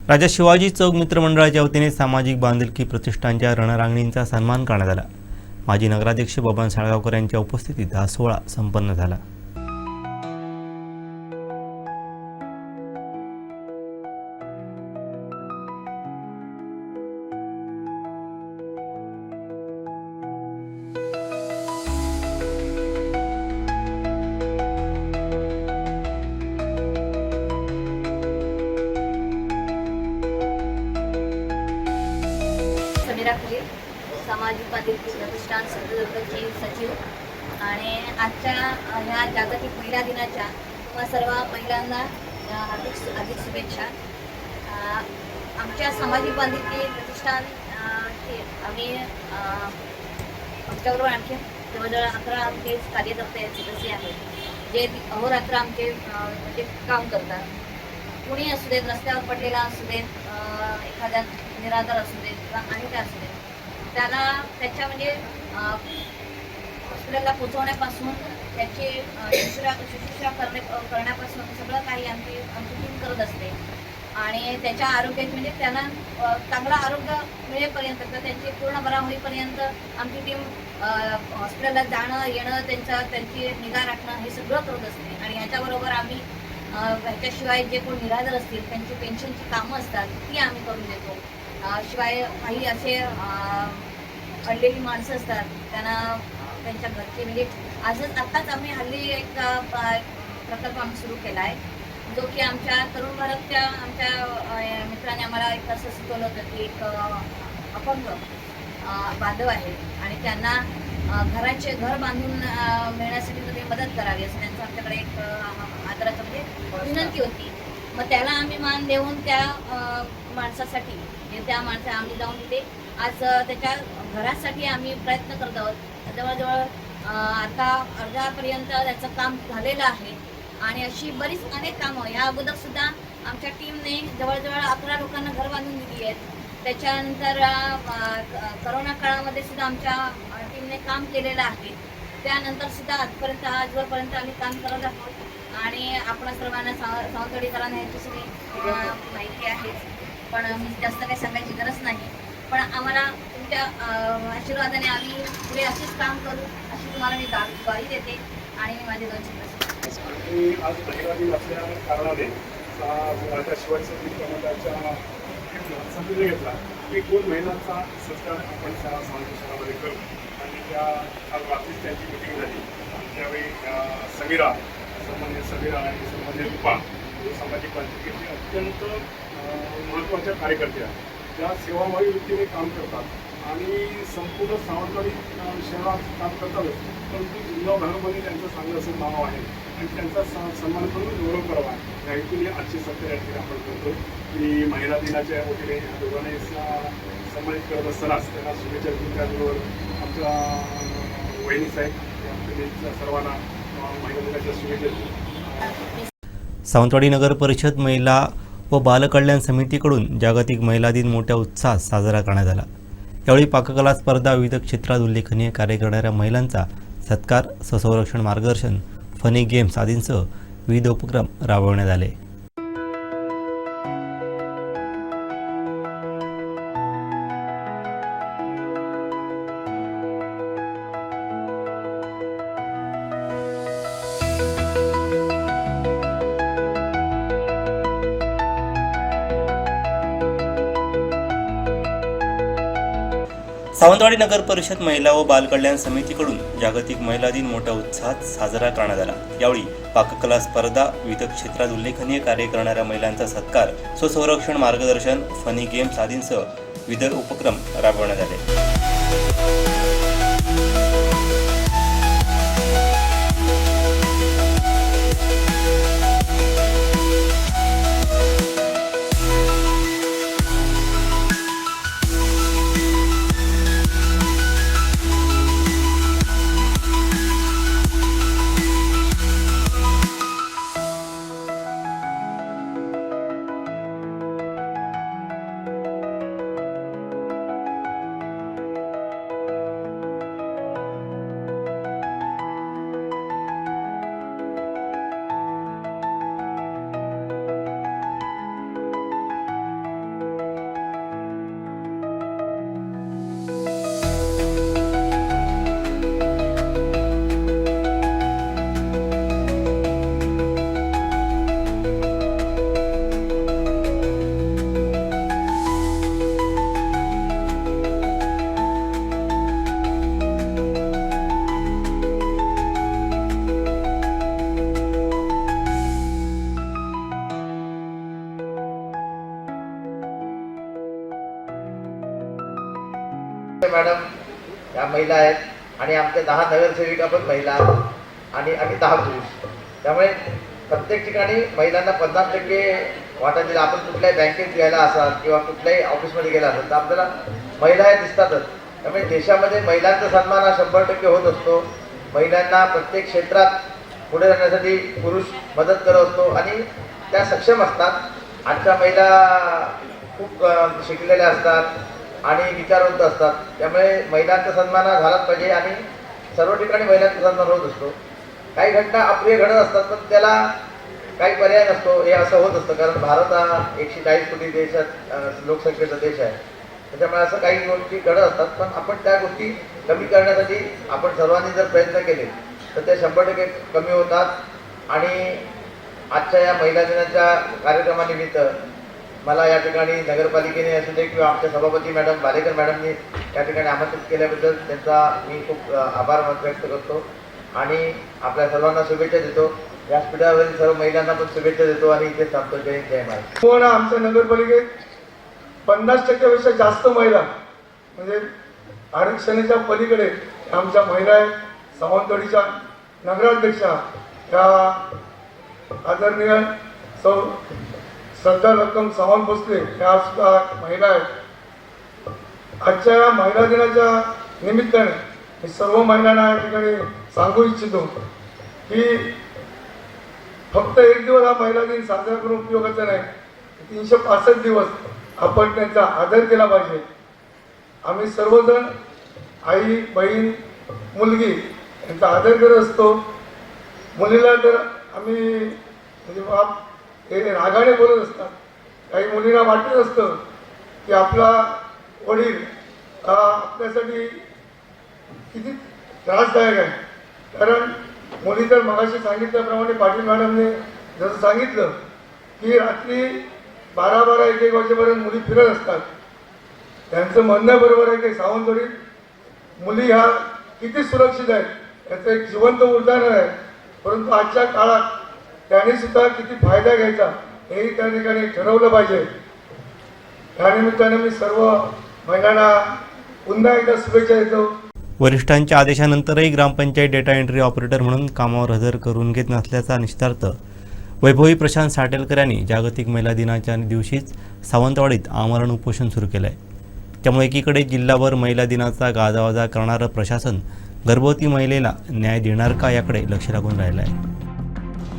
राजा शिवाजी चौक मित्रमंडळाच्या वतीने सामाजिक बांधिलकी प्रतिष्ठानच्या रणरांगणींचा सन्मान करण्यात आला. माजी नगराध्यक्ष बबन साळगावकर यांच्या उपस्थितीत हा सोहळा संपन्न झाला. सामाजिक बांधिलकी प्रतिष्ठान सिंधुदुर्गची सचिव आणि आजच्या ह्या जागतिक महिला दिनाच्या तुम्हा सर्व महिलांना हार्दिक शुभेच्छा. आमच्या सामाजिक बांधिलकी प्रतिष्ठान आम्ही आमच्याबरोबर आणखी जवळजवळ 11 आमचे कार्यकर्ते सदस्य आहेत जे अहोरात्र आमचे म्हणजे काम करतात. कुणी असू देत, रस्त्यावर पडलेला असू देत, एखाद्या निराधार असू देत किंवा आणि काय असू देत, त्याला त्याच्या म्हणजे हॉस्पिटलला पोचवण्यापासून त्याची शुश्रूषा करण्यापासून सगळं काही आमची टीम करत असते. आणि त्याच्या आरोग्याची म्हणजे त्यांना चांगलं आरोग्य मिळेपर्यंत किंवा त्यांची पूर्ण बरा होईपर्यंत आमची टीम हॉस्पिटलला जाणं येणं, त्यांची निगा राखणं हे सगळं करत असते. आणि ह्याच्याबरोबर आम्ही ह्याच्याशिवाय जे कोण निराधार असतील त्यांची पेन्शनची कामं असतात ती आम्ही करून देतो. शिवाय काही असे अडलेली माणसं असतात त्यांना त्यांच्या घरचे म्हणजे आत्ताच आम्ही हल्ली एक प्रकल्प आम्ही सुरू केला आहे जो की आमच्या तरुण भारतच्या आमच्या मित्राने आम्हाला एक असं सुचवलं होतं की एक अपंग बांधव आहे आणि त्यांना घर बांधून मिळण्यासाठी तुम्ही मदत करावी असं त्यांचं आमच्याकडे एक आदराचं म्हणजे विनंती होती. मग त्याला आम्ही मान देऊन त्या माणसासाठी त्या माणसा आम्ही जाऊन तिथे आज त्याच्या घरासाठी आम्ही प्रयत्न करत आहोत. जवळजवळ आता अर्ध्यापर्यंत त्याचं काम झालेलं आहे आणि अशी बरीच अनेक कामं या अगोदर सुद्धा आमच्या टीमने जवळजवळ 11 लोकांना घर बांधून दिली आहेत. त्याच्यानंतर करोना काळामध्ये सुद्धा आमच्या टीमने काम केलेलं आहे. त्यानंतर सुद्धा आजवरपर्यंत आम्ही काम करत आहोत आणि आपण सर्वांना सावंतवाडीकरांना ह्याची सगळी माहिती आहे. पण मी जास्त काही सांगायची गरज नाही. पण आम्हाला तुमच्या आशीर्वादाने आम्ही पुढे असेच काम करू अशी तुम्हाला मी ग्वाही देते आणि मी माझे 2 शब्द आज महिला दिन असल्या कारणाने राजा शिवाजी समाजाच्या संधी घेतला की 2 महिलांचा सत्कार आपण शहरामध्ये करू आणि त्या आज रात्रीच त्यांची मिटिंग झाली. त्यावेळी समीरा आणि सन्मान्य रूपा सामाजिक बांधिलकीचे अत्यंत महत्त्वाच्या कार्यकर्त्या ज्या सेवाभावी वृत्तीने काम करतात आणि संपूर्ण सावंतवाडी शहरात काम करतातच, परंतु जिल्हाभरामध्ये त्यांचं चांगलं असं नाव आहे आणि त्यांचा सन्मान करून गौरव करावा या हेतूने आजची सत्तर या ठिकाणी आपण करतो. की महिला दिनाच्या वतीने दोघांनी सन्मानित करत असतानाच त्यांना शुभेच्छा देऊन त्याबरोबर आमच्या वहिनी साहेब सर्वांना महिला दिनाच्या शुभेच्छा देऊ. सावंतवाडी नगर परिषद महिला व बालकल्याण समितीकडून जागतिक महिला दिन मोठ्या उत्साहात साजरा करण्यात आला। यावेळी पाककला स्पर्धा, विविध क्षेत्रात उल्लेखनीय कार्य करणाऱ्या महिलांचा सत्कार, स्वसंरक्षण मार्गदर्शन, फनी गेम्स आदींसह विविध उपक्रम राबवण्यात आले। सावंतवाडी नगर परिषद महिला व बालकल्याण समितीकडून जागतिक महिला दिन मोठ्या उत्साहात साजरा करण्यात आला। यावेळी पाककला स्पर्धा, विविध क्षेत्रात उल्लेखनीय कार्य करणाऱ्या महिलांचा सत्कार, स्वसंरक्षण मार्गदर्शन, फनी गेम्स आदींसह विविध उपक्रम राबवण्यात आले। मॅडम या महिला आहेत आणि आमच्या 10 नगरसेविका पण महिला आणि आम्ही 10 पुरुष, त्यामुळे प्रत्येक ठिकाणी महिलांना 50% वाटा दिला। आपण कुठल्याही बँकेत गेला असाल किंवा कुठल्याही ऑफिसमध्ये गेला असाल तर आपल्याला महिला या दिसतातच। त्यामुळे देशामध्ये महिलांचा सन्मान हा 100% होत असतो। महिलांना प्रत्येक क्षेत्रात पुढे जाण्यासाठी पुरुष मदत करत असतो आणि त्या सक्षम असतात। आजच्या महिला खूप शिकलेल्या असतात आणि विचारवंत असतात, त्यामुळे महिलांचा सन्मान झालाच पाहिजे आणि सर्व ठिकाणी महिलांचा सन्मान होत असतो। काही घटना अप्रिय घडत असतात पण त्याला काही पर्याय नसतो, हे असं होत असतं, कारण भारत हा 140 कोटी देशात लोकसंख्येचा देश आहे। त्याच्यामुळे असं काही गोष्टी घडत असतात, पण आपण त्या गोष्टी कमी करण्यासाठी आपण सर्वांनी जर प्रयत्न केले तर ते 100% कमी होतात। आणि आजच्या या महिला दिनाच्या कार्यक्रमानिमित्त मला या ठिकाणी नगरपालिकेने असू दे किंवा आमच्या सभापती मॅडम बालेकर मॅडमनी या ठिकाणी आमंत्रित केल्याबद्दल त्यांचा मी खूप आभार व्यक्त करतो आणि आपल्या सर्वांना शुभेच्छा देतो। व्यासपीठावरील सर्व महिलांना पण शुभेच्छा देतो आणि इथे थांबतो। जय जय महाराज। पण आमच्या नगरपालिकेत 50%पेक्षा जास्त महिला म्हणजे आरक्षणाच्या पलीकडे आमच्या महिला आहेत। सावंतवाडीच्या नगराध्यक्षा या आदरणीय सौ श्रद्धा रक्कम सावंत भोसले या सुद्धा महिला आहेत। आजच्या या महिला दिनाच्या निमित्ताने मी सर्व महिलांना या ठिकाणी सांगू इच्छितो की फक्त एक दिवस हा महिला दिन साजरा करून उपयोगाचा नाही, 365 दिवस आपण त्यांचा आदर केला पाहिजे। आम्ही सर्वजण आई, बहीण, मुलगी यांचा आदर करत असतो। मुलीला तर आम्ही म्हणजे बाप हे रागाने बोलत असतात, काही मुलींना वाटत असतं की आपला वडील आपल्यासाठी किती त्रासदायक आहे, कारण मुली तर मगाशी सांगितल्याप्रमाणे पाटील मॅडमने जसं सांगितलं की रात्री 12-12, 1-1 वाजेपर्यंत मुली फिरत असतात। त्यांचं म्हणणं बरोबर आहे की सावंतवाडीत मुली ह्या किती सुरक्षित आहेत याचं एक जिवंत उदाहरण आहे, परंतु आजच्या काळात त्याने सुद्धा किती फायदा घ्यायचा हेही त्या ठिकाणी ठरवलं पाहिजे। त्यानिमित्ताने मी सर्व महिलांना पुन्हा एकदा शुभेच्छा देतो। वरिष्ठांच्या आदेशानंतरही ग्रामपंचायत डेटा एंट्री ऑपरेटर म्हणून कामावर हजर करून घेत नसल्याचा निषेधार्थ वैभवी प्रशांत साटेलकर यांनी जागतिक महिला दिनाच्या दिवशीच सावंतवाडीत आमरण उपोषण सुरू केलं आहे। त्यामुळे एकीकडे जिल्हाभर महिला दिनाचा गाजावाजा करणारं प्रशासन गर्भवती महिलेला न्याय देणार का याकडे लक्ष लागून राहिलं आहे।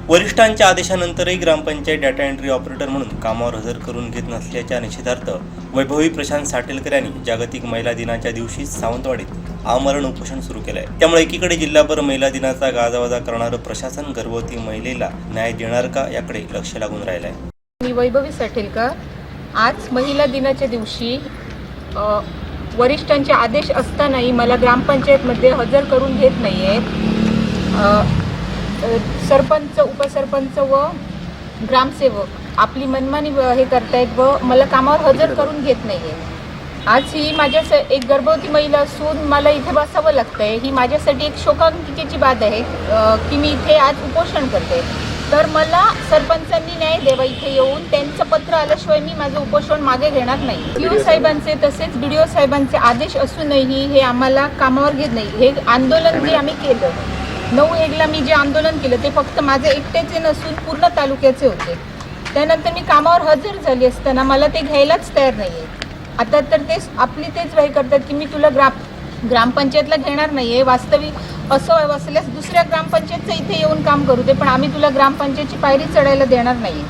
वरिष्ठांच्या आदेशानंतरही ग्रामपंचायत डाटा एंट्री ऑपरेटर म्हणून कामावर हजर करून घेत नसल्याच्या निषेधार्थ वैभवी प्रशांत साटेलकर यांनी जागतिक महिला दिनाच्या दिवशी सावंतवाडीत आमरण उपोषण सुरू केलं आहे. त्यामुळे एकीकडे जिल्हाभर महिला दिनाचा गाजावाजा करणारं प्रशासन गर्भवती महिलेला न्याय देणार का याकडे लक्ष लागून राहिलं आहे. मी वैभवी साटेलकर. आज महिला दिनाच्या दिवशी वरिष्ठांचे आदेश असतानाही मला ग्रामपंचायतमध्ये हजर करून घेत नाही आहेत. सरपंच, उपसरपंच व ग्रामसेवक आपली मनमानी हे करतायत व मला कामावर हजर करून घेत नाही आहे. आज ही माझ्या एक गर्भवती महिला असून मला इथे बसावं लागतं आहे. ही माझ्यासाठी एक शोकांतिकेची बाब आहे की मी इथे आज उपोषण करते. तर मला सरपंचांनी न्याय द्यावा. इथे येऊन त्यांचं पत्र आल्याशिवाय मी माझं उपोषण मागे घेणार नाही. सीओ साहेबांचे तसेच BDO साहेबांचे आदेश असूनही हे आम्हाला कामावर घेत नाही. हे आंदोलन जे आम्ही केलं 9/1 मी जे आंदोलन केलं ते फक्त माझे एकट्याचे नसून पूर्ण तालुक्याचे होते. त्यानंतर मी कामावर हजर झाली असताना मला ते घ्यायलाच तयार नाही आहे. आता तर तेच आपली तेच वाई करतात की मी तुला ग्रामपंचायतला घेणार नाही आहे. वास्तविक असं असल्यास दुसऱ्या ग्रामपंचायतचं इथे येऊन काम करू दे, पण आम्ही तुला ग्रामपंचायतची पायरी चढायला देणार नाही.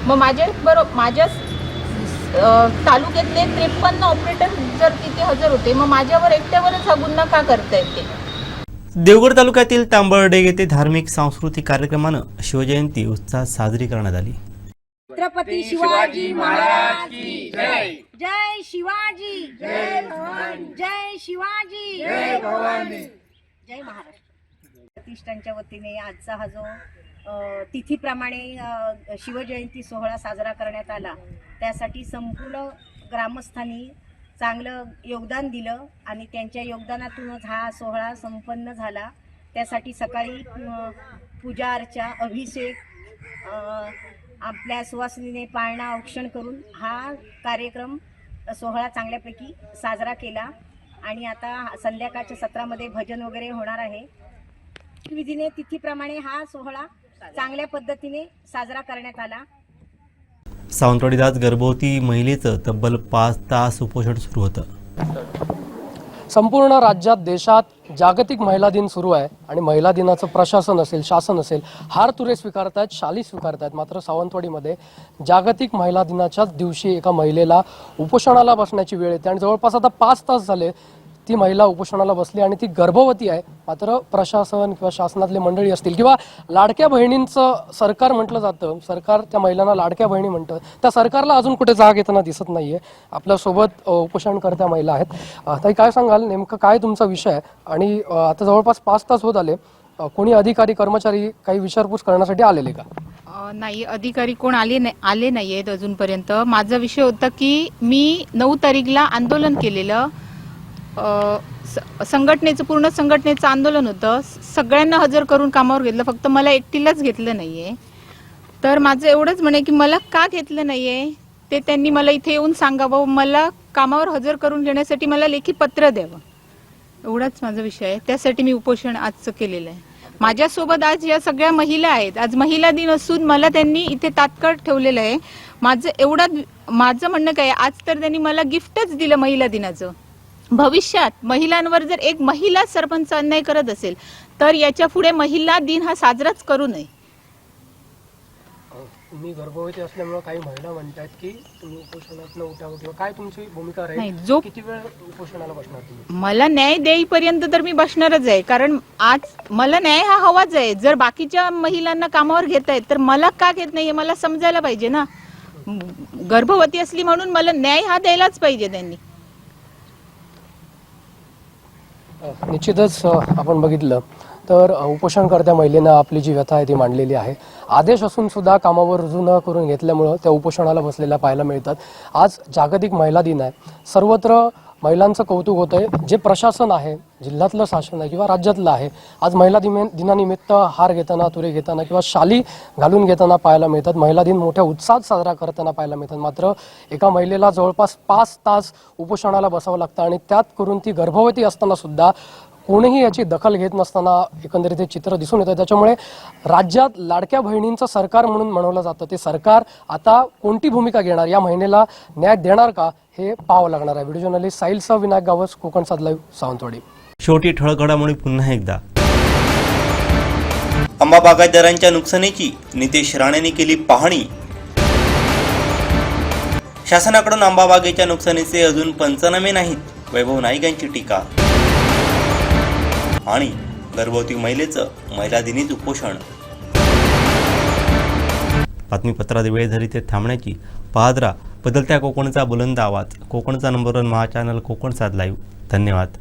मग माझ्या तालुक्यातले 53 ऑपरेटर जर तिथे हजर होते, मग माझ्यावर एकट्यावरच हा गुन्हा का करतायत ते? देवगड तालुक्यातील तांबर्डे येथे धार्मिक सांस्कृतिक कार्यक्रमानं शिवजयंती उत्साहात साजरी करण्यात आली. छत्रपती शिवाजी महाराज की जय. जय शिवाजी, जय भवानी, जय शिवाजी, जय भवानी, जय महाराष्ट्र. प्रतिष्ठानच्या वतीने आजचा हा जो तिथीप्रमाणे शिवजयंती सोहळा साजरा करण्यात आला, त्यासाठी संपूर्ण ग्रामस्थांनी चांगलं योगदान दिलं आणि त्यांच्या योगदानातूनच हा सोहळा संपन्न झाला. त्यासाठी सकाळी पूजा अर्चा, अभिषेक, आपल्या सुवासिनीने पाळणा औक्षण करून हा कार्यक्रम सोहळा चांगल्यापैकी साजरा केला. आणि आता संध्याकाळच्या सत्रामध्ये भजन वगैरे होणार आहे. विधीने तिथीप्रमाणे हा सोहळा चांगल्या पद्धतीने साजरा करण्यात आला. सावंतवाडीत आज गर्भवती महिलेचं तब्बल 5 तास उपोषण सुरू होतं. संपूर्ण राज्यात, देशात जागतिक महिला दिन सुरू आहे आणि महिला दिनाचं प्रशासन असेल, शासन असेल, हार तुरे स्वीकारतायत, शाली स्वीकारतायत. मात्र सावंतवाडीमध्ये जागतिक महिला दिनाच्याच दिवशी एका महिलेला उपोषणाला बसण्याची वेळ येते आणि जवळपास आता 5 तास झाले ती महिला उपोषणाला बसली आणि ती गर्भवती आहे. मात्र प्रशासन किंवा शासनातले मंडळी असतील किंवा लाडक्या बहिणींचं सरकार म्हटलं जातं, सरकार त्या महिलांना लाडक्या बहिणी म्हणतं, त्या सरकारला अजून कुठे जाग येताना दिसत नाहीये. आपल्यासोबत उपोषणकर्त्या महिला आहेत. ताई, काय सांगाल, नेमकं काय तुमचा विषय आहे? आणि आता जवळपास 5 तास होत आले, कोणी अधिकारी कर्मचारी काही विचारपूस करण्यासाठी आलेले का? नाही, अधिकारी कोण आले नाही आहेत अजूनपर्यंत. माझा विषय होता की मी 9 तारीखला आंदोलन केलेलं, पूर्ण संघटनेचं आंदोलन होतं. सगळ्यांना हजर करून कामावर घेतलं, फक्त मला एकटीलाच घेतलं नाहीये. तर माझं एवढंच म्हणे की मला का घेतलं नाहीये ते त्यांनी मला इथे येऊन सांगावं, मला कामावर हजर करून घेण्यासाठी मला लेखी पत्र द्यावं. एवढाच माझा विषय आहे. त्यासाठी मी उपोषण आजचं केलेलं आहे. माझ्यासोबत आज या सगळ्या महिला आहेत. आज महिला दिन असून मला त्यांनी इथे तात्काळ ठेवलेलं आहे. माझं म्हणणं काय, आज तर त्यांनी मला गिफ्टच दिलं महिला दिनाचं. भविष्यात महिलांवर जर एक महिला सरपंच अन्याय करत असेल तर याच्या पुढे महिला दिन हा साजराच करू नये. तुम्ही गर्भवती असल्यामुळे काही महिला म्हणतात की तुम्ही उपोषणातनं उठावं किंवा काय तुमची भूमिका राहील? नाही, किती वेळ उपोषणाला बसणार तुम्ही? मला न्याय देईपर्यंत तर मी बसणारच आहे. कारण आज मला न्याय हा हवाच आहे. जर बाकीच्या महिलांना कामावर घेत आहेत तर मला का घेत नाहीये मला समजायला पाहिजे ना. गर्भवती असली म्हणून मला न्याय हा द्यायलाच पाहिजे त्यांनी. निश्चितच आपण बघितलं तर उपोषणकर्त्या महिलेनं आपली जी व्यथा आहे ती मांडलेली आहे. आदेश असून सुद्धा कामावर रुजू न करून घेतल्यामुळं त्या उपोषणाला बसलेल्या पाहायला मिळतात. आज जागतिक महिला दिन आहे. सर्वत्र महिलांचं कौतुक होतं आहे. जे प्रशासन आहे, जिल्ह्यातलं शासन आहे किंवा राज्यातलं आहे, आज महिला दिनानिमित्त हार घेताना, तुरे घेताना किंवा शाली घालून घेताना पाहायला मिळतात. महिला दिन मोठ्या उत्साहात साजरा करताना पाहायला मिळतात. मात्र एका महिलेला जवळपास 5 तास उपोषणाला बसावं लागतं आणि त्यात करून ती गर्भवती असताना सुद्धा कोणीही याची दखल घेत नसताना एकंदरीत हे चित्र दिसून येतं. त्याच्यामुळे राज्यात लाडक्या बहिणींचं सरकार म्हणून म्हणवलं जातं ते सरकार आता कोणती भूमिका घेणार, या महिनेला न्याय देणार का, हे पाहावं लागणार आहे. व्हिडिओ जर्नलिस्ट साहिलसह विनायक गावस, कोकण सात लाईव्ह, सावंतवाडी. शेवटी ठळक घडामोडी पुन्हा एकदा. आंबा बागायतदारांच्या नुकसानीची नितेश राणेंनी केली पाहणी. शासनाकडून आंबा बागेच्या नुकसानीचे अजून पंचनामे नाहीत, वैभव नाईक यांची टीका. आणि गर्भवती महिलेचं महिला दिनीच उपोषण. बातमीपत्रात वेळ झाली ते थांबण्याची. पाहत राहा बदलत्या कोकणचा बुलंद आवाज. कोकणचा नंबर 1 महा चॅनल कोकण 7 लाईव्ह. धन्यवाद.